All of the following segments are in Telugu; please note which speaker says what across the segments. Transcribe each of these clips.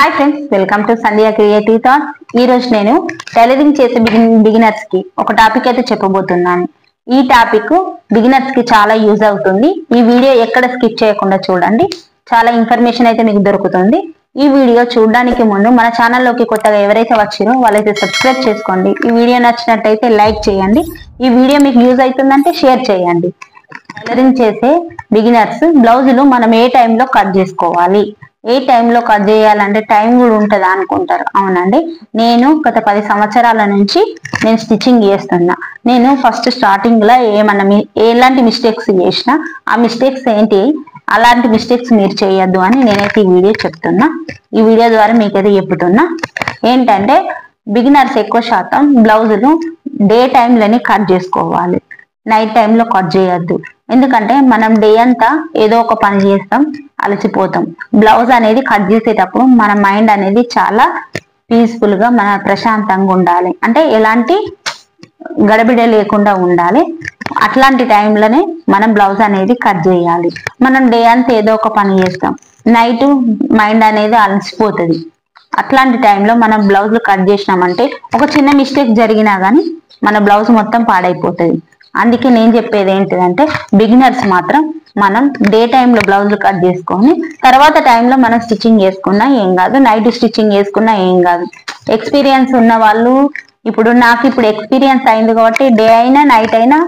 Speaker 1: Hi friends, welcome to Sandhya creative thoughts. ఈ రోజు నేను టైలరింగ్ చేసే బిగినర్స్ కి ఒక టాపిక్ అయితే చెప్పబోతున్నాను. ఈ టాపిక్ బిగినర్స్ కి చాలా యూజ్ అవుతుంది. ఈ వీడియో ఎక్కడ స్కిప్ చేయకుండా చూడండి. చాలా ఇన్ఫర్మేషన్ అయితే మీకు దొరుకుతుంది. ఈ వీడియో చూడడానికి ముందు మన ఛానల్లోకి కొత్తగా ఎవరైతే వచ్చారో వాళ్ళైతే సబ్స్క్రైబ్ చేసుకోండి. ఈ వీడియో నచ్చినట్టయితే లైక్ చేయండి. ఈ వీడియో మీకు యూజ్ అవుతుందంటే షేర్ చేయండి. టైలరింగ్ చేసే బిగినర్స్ బ్లౌజులు మనం ఏ టైంలో కట్ చేసుకోవాలి, ఏ టైంలో కట్ చేయాలంటే టైం కూడా ఉంటుందా అనుకుంటారు. అవునండి, నేను గత 10 సంవత్సరాల నుంచి నేను స్టిచ్చింగ్ చేస్తున్నా. నేను ఫస్ట్ స్టార్టింగ్ లో ఎలాంటి మిస్టేక్స్ చేసినా ఆ మిస్టేక్స్ ఏంటి, అలాంటి మిస్టేక్స్ మీరు చేయొద్దు అని నేనైతే ఈ వీడియో చెప్తున్నా. ఈ వీడియో ద్వారా మీకైతే చెప్తున్నా ఏంటంటే బిగినర్స్ ఎక్కువ శాతం బ్లౌజులు డే టైంలోనే కట్ చేసుకోవాలి, నైట్ టైంలో కట్ చేయొద్దు. ఎందుకంటే మనం డే అంతా ఏదో ఒక పని చేస్తాం, అలసిపోతాం. బ్లౌజ్ అనేది కట్ చేసేటప్పుడు మన మైండ్ అనేది చాలా పీస్ఫుల్ గా మన ప్రశాంతంగా ఉండాలి, అంటే ఎలాంటి గడబిడ లేకుండా ఉండాలి. అట్లాంటి టైంలోనే మనం బ్లౌజ్ అనేది కట్ చేయాలి. మనం డే అంతా ఏదో ఒక పని చేస్తాం, నైట్ మైండ్ అనేది అలసిపోతుంది. అట్లాంటి టైంలో మనం బ్లౌజ్లు కట్ చేసినామంటే ఒక చిన్న మిస్టేక్ జరిగినా కానీ మన బ్లౌజ్ మొత్తం పాడైపోతుంది. అందుకే నేను చెప్పేది ఏంటిదంటే బిగినర్స్ మాత్రం మనం డే టైంలో బ్లౌజులు కట్ చేసుకొని తర్వాత టైంలో మనం స్టిచ్చింగ్ చేసుకున్నా ఏం కాదు, నైట్ స్టిచ్చింగ్ చేసుకున్నా ఏం కాదు. ఎక్స్పీరియన్స్ ఉన్న వాళ్ళు, నాకు ఇప్పుడు ఎక్స్పీరియన్స్ అయింది కాబట్టి డే అయినా నైట్ అయినా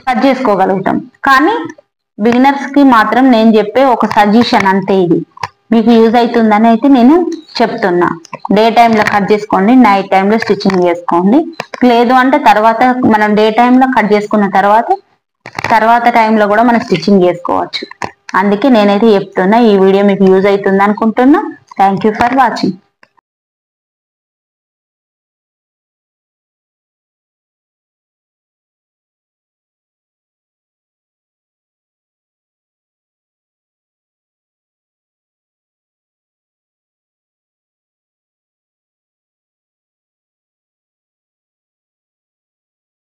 Speaker 1: కట్ చేసుకోగలుగుతాం. కానీ బిగినర్స్ కి మాత్రం నేను చెప్పే ఒక సజెషన్ అంతే, ఇది మీకు యూజ్ అవుతుందని అయితే నేను చెప్తున్నా. డే టైంలో కట్ చేసుకోండి, నైట్ టైంలో స్టిచ్చింగ్ చేసుకోండి. లేదు అంటే తర్వాత మనం డే టైంలో కట్ చేసుకున్న తర్వాత టైంలో కూడా మనం స్టిచ్చింగ్ చేసుకోవచ్చు. అందుకే నేనైతే చెప్తున్నా. ఈ వీడియో మీకు యూజ్ అవుతుంది అనుకుంటున్నా. Thank you for watching.